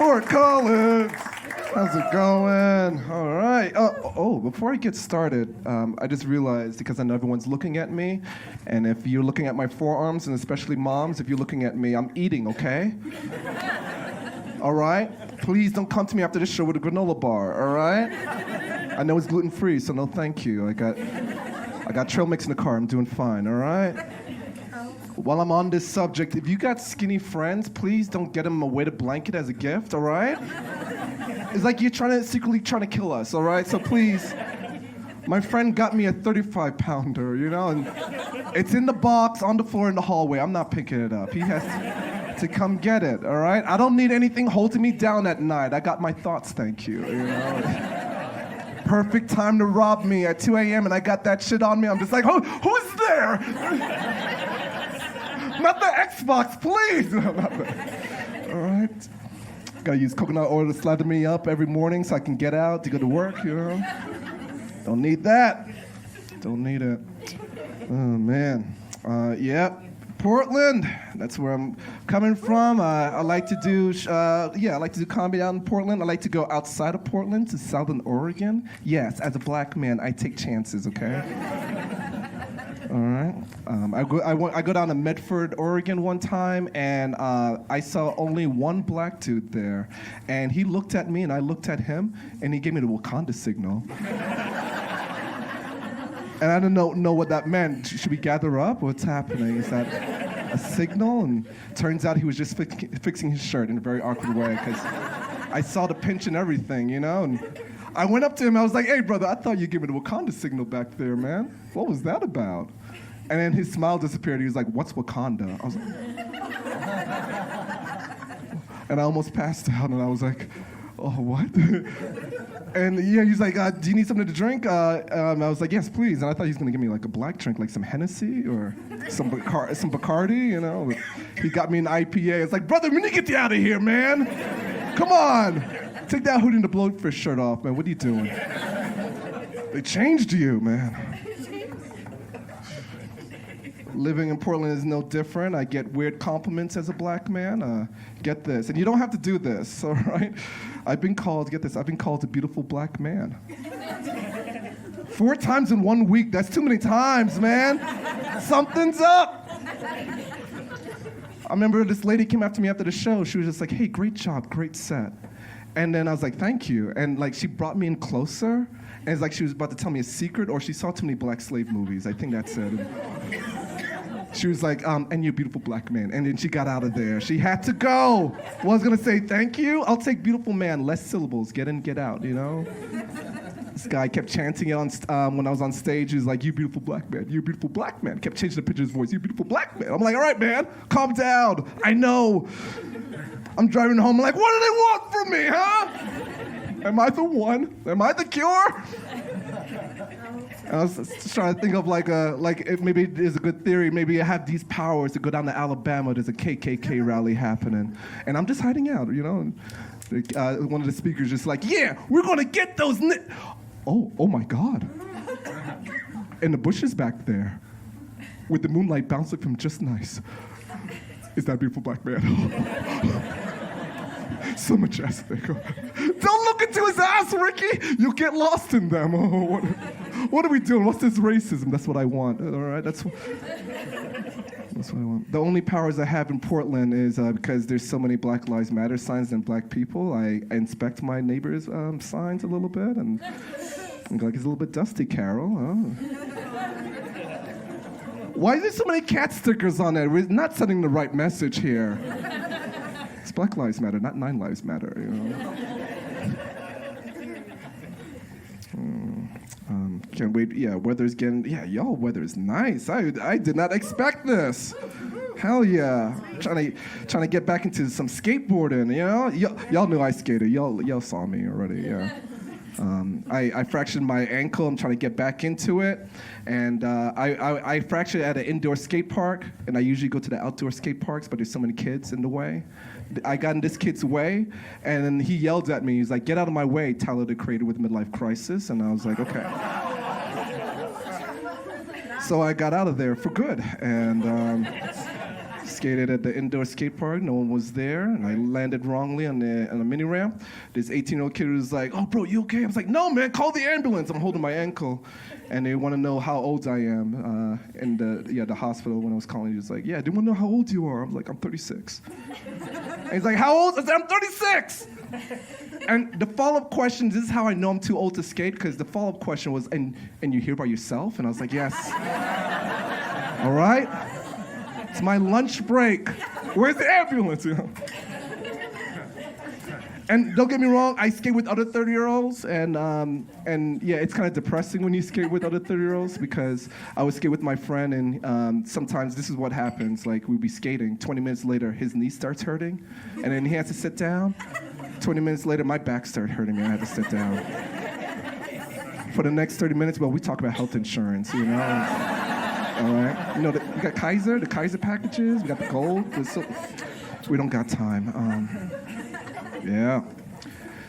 Fort Collins. How's it going? All right. Before I get started, I just realized, because I know everyone's looking at me, and if you're looking at my forearms, and especially moms, if you're looking at me, I'm eating, okay? All right? Please don't come to me after this show with a granola bar, all right? I know it's gluten-free, so no thank you. I got trail mix in the car. I'm doing fine, all right? While I'm on this subject, if you got skinny friends, please don't get them a weighted blanket as a gift, all right? It's like you're secretly trying to kill us, all right? So please, my friend got me a 35-pounder, you know, and it's in the box on the floor in the hallway. I'm not picking it up. He has to come get it, all right? I don't need anything holding me down at night. I got my thoughts, thank you, you know? Perfect time to rob me at 2 a.m. and I got that shit on me. I'm just like, who's there? Not the Xbox, please. All right. Gotta use coconut oil to slather me up every morning so I can get out to go to work, you know? Don't need that. Don't need it. Oh, man. Portland. That's where I'm coming from. I like to do comedy out in Portland. I like to go outside of Portland to Southern Oregon. Yes, as a black man, I take chances, okay? All right. I go down to Medford, Oregon one time, and I saw only one black dude there. And he looked at me, and I looked at him, and he gave me the Wakanda signal. And I didn't know what that meant. Should we gather up? What's happening? Is that a signal? And turns out he was just fixing his shirt in a very awkward way, because I saw the pinch and everything, you know? And I went up to him, I was like, hey, brother, I thought you gave me the Wakanda signal back there, man. What was that about? And then his smile disappeared. He was like, what's Wakanda? I was like, and I almost passed out, and I was like, oh, what? And yeah, he's like, do you need something to drink? I was like, yes, please. And I thought he was gonna give me like a black drink, like some Hennessy or some Bacardi, you know? He got me an IPA. It's like, brother, we need to get you out of here, man. Come on. Take that Hootie and the Blowfish shirt off, man. What are you doing? They changed you, man. Living in Portland is no different. I get weird compliments as a black man. Get this, and you don't have to do this, all right? I've been called a beautiful black man. 4 times in 1 week, that's too many times, man. Something's up. I remember this lady came up to me after the show. She was just like, hey, great job, great set. And then I was like, thank you. And like, she brought me in closer, and it's like she was about to tell me a secret, or she saw too many black slave movies. I think that's it. She was like, and you're a beautiful black man. And then she got out of there. She had to go. Was gonna say, thank you. I'll take beautiful man, less syllables, get in, get out, you know? This guy kept chanting it on when I was on stage. He was like, you beautiful black man, you beautiful black man. Kept changing the pitch of his voice, you beautiful black man. I'm like, all right, man, calm down. I know. I'm driving home, I'm like, what do they want from me, huh? Am I the one? Am I the cure? And I was just trying to think of if maybe there's a good theory, maybe I have these powers to go down to Alabama, there's a KKK rally happening, and I'm just hiding out, you know? And one of the speakers just like, yeah, we're gonna get those oh my God. And the bushes back there, with the moonlight bouncing from just nice. Is that a beautiful black man? So majestic. Don't look into his ass, Ricky. You'll get lost in them. Oh, what are we doing? What's this racism? That's what I want. All right, that's what I want. The only powers I have in Portland is because there's so many Black Lives Matter signs and black people. I inspect my neighbors' signs a little bit, and I'm like, it's a little bit dusty, Carol. Oh. Why is there so many cat stickers on it? We're not sending the right message here. It's Black Lives Matter, not 9 Lives Matter, you know? Can't wait. Yeah, weather's getting. Yeah, y'all weather's nice. I did not expect this. Hell yeah. Trying to get back into some skateboarding. You know, y'all knew I skated. Y'all saw me already. Yeah. I fractured my ankle. I'm trying to get back into it, and I fractured at an indoor skate park. And I usually go to the outdoor skate parks, but there's so many kids in the way. I got in this kid's way, and then he yelled at me. He's like, "Get out of my way, Tyler, the creator with midlife crisis." And I was like, "Okay." So I got out of there for good, and skated at the indoor skate park. No one was there, and I landed wrongly on a mini ramp. This 18-year-old kid was like, "Oh, bro, you okay?" I was like, "No, man, call the ambulance." I'm holding my ankle, and they want to know how old I am. In the hospital when I was calling, he was like, "Yeah, do you want to know how old you are?" I'm like, "I'm 36." And he's like, "How old?" I said, "I'm 36." And the follow-up question, this is how I know I'm too old to skate, because the follow-up question was, and you're here by yourself? And I was like, "Yes." All right? It's my lunch break. Where's the ambulance? You know? And don't get me wrong, I skate with other 30-year-olds, and yeah, it's kind of depressing when you skate with other 30-year-olds, because I would skate with my friend, and sometimes this is what happens. Like, we'd be skating, 20 minutes later, his knee starts hurting, and then he has to sit down. 20 minutes later, my back started hurting, and I had to sit down. For the next 30 minutes, well, we talk about health insurance, you know? All right? You know, we got the Kaiser packages, we got the gold. We don't got time. Yeah.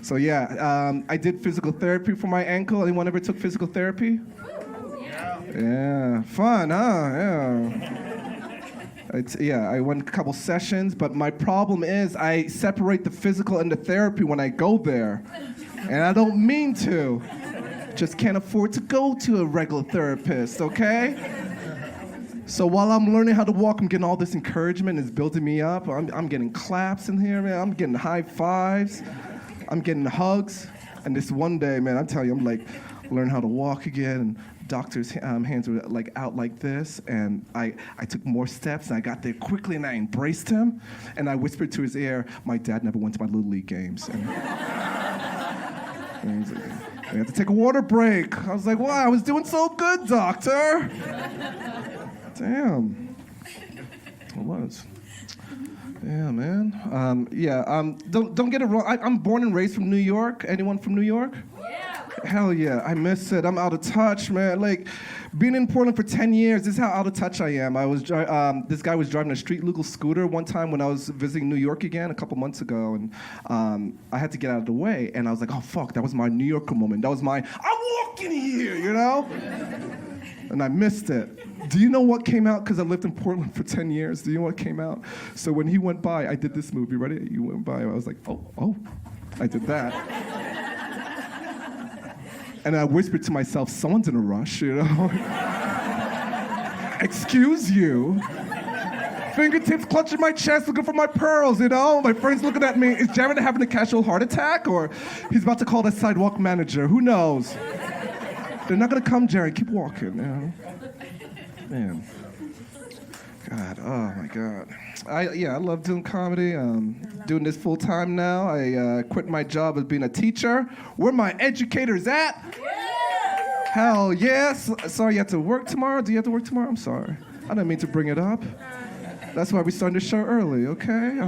So yeah, I did physical therapy for my ankle. Anyone ever took physical therapy? Yeah. Fun, huh? Yeah. I went a couple sessions, but my problem is I separate the physical and the therapy when I go there. And I don't mean to. Just can't afford to go to a regular therapist, okay? So while I'm learning how to walk, I'm getting all this encouragement. It's building me up. I'm getting claps in here, man. I'm getting high fives. I'm getting hugs. And this one day, man, I'm telling you, I'm like, learn how to walk again. And doctor's hands were like out like this. And I took more steps, and I got there quickly, and I embraced him. And I whispered to his ear, "My dad never went to my Little League games." And he's like, "I had to take a water break." I was like, "Wow, I was doing so good, doctor." Damn. I was. Yeah, man. Don't get it wrong. I'm born and raised from New York. Anyone from New York? Yeah. Hell yeah. I miss it. I'm out of touch, man. Like, being in Portland for 10 years, this is how out of touch I am. This guy was driving a street legal scooter one time when I was visiting New York again a couple months ago, and I had to get out of the way, and I was like, oh, fuck, that was my New Yorker moment. That was my, I'm walking here, you know? And I missed it. Do you know what came out? Because I lived in Portland for 10 years. Do you know what came out? So when he went by, I did this movie. Ready? You went by. I was like, oh, I did that. And I whispered to myself, someone's in a rush, you know? Excuse you. Fingertips clutching my chest, looking for my pearls, you know? My friend's looking at me. Is Jaren having a casual heart attack? Or he's about to call the sidewalk manager? Who knows? They're not going to come, Jaren. Keep walking, you know? Man. God, oh my God. I love doing comedy. Doing this full time now. I quit my job as being a teacher. Where my educators at? Yeah. Hell yes. Sorry you have to work tomorrow? Do you have to work tomorrow? I'm sorry. I didn't mean to bring it up. That's why we started the show early, okay?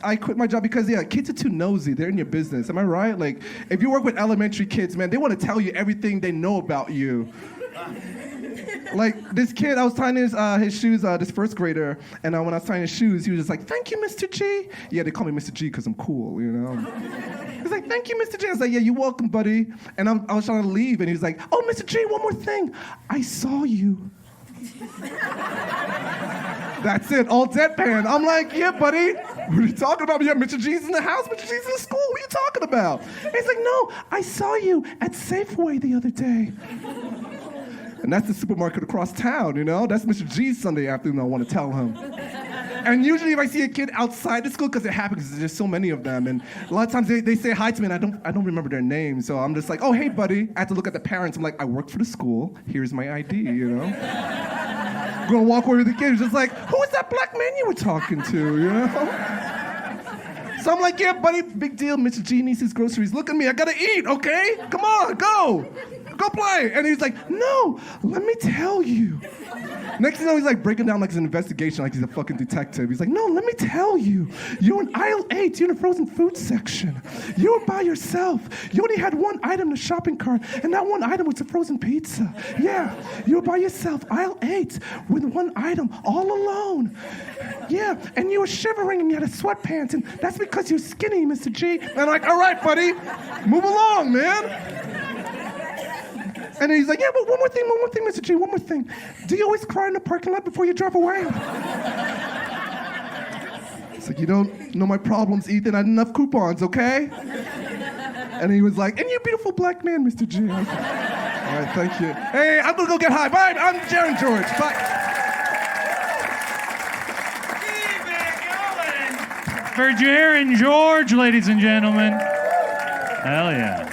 I quit my job because, kids are too nosy. They're in your business. Am I right? Like, if you work with elementary kids, man, they want to tell you everything they know about you. Like, this kid, I was tying his shoes, this first grader, and when I was tying his shoes, he was just like, "Thank you, Mr. G." Yeah, they call me Mr. G because I'm cool, you know? He's like, "Thank you, Mr. G." I was like, "Yeah, you're welcome, buddy." And I was trying to leave, and he was like, "Oh, Mr. G, one more thing. I saw you." That's it, all deadpan. I'm like, "Yeah, buddy. What are you talking about?" "Yeah, Mr. G's in the house, Mr. G's in the school. What are you talking about?" And he's like, "No, I saw you at Safeway the other day." And that's the supermarket across town, you know? That's Mr. G's Sunday afternoon, I want to tell him. And usually if I see a kid outside the school, because it happens, because there's so many of them, and a lot of times they say hi to me, and I don't remember their names, so I'm just like, "Oh, hey, buddy." I have to look at the parents. I'm like, "I work for the school. Here's my ID, you know?" I'm going to walk over to the kids, just like, "Who was that black man you were talking to, you know?" So I'm like, "Yeah, buddy, big deal. Mr. G needs his groceries. Look at me. I got to eat, okay? Come on, go. Go play." And he's like, "No, let me tell you." Next thing you know, he's like breaking down like it's an investigation, like he's a fucking detective. He's like, "No, let me tell you. You're in aisle 8, you're in the frozen food section. You were by yourself. You only had one item in the shopping cart, and that one item was a frozen pizza. Yeah, you were by yourself, aisle 8, with one item, all alone. Yeah, and you were shivering and you had a sweatpants, and that's because you're skinny, Mr. G." And I'm like, "All right, buddy, move along, man." And then he's like, yeah, but one more thing, Mr. G, one more thing. Do you always cry in the parking lot before you drive away? It's like, you don't know my problems, Ethan. I had enough coupons, okay? And he was like, and you're a beautiful black man, Mr. G. I was like, all right, thank you. Hey, I'm gonna go get high. Bye, I'm Jaren George. Bye. For Jaren George, ladies and gentlemen. Hell yeah.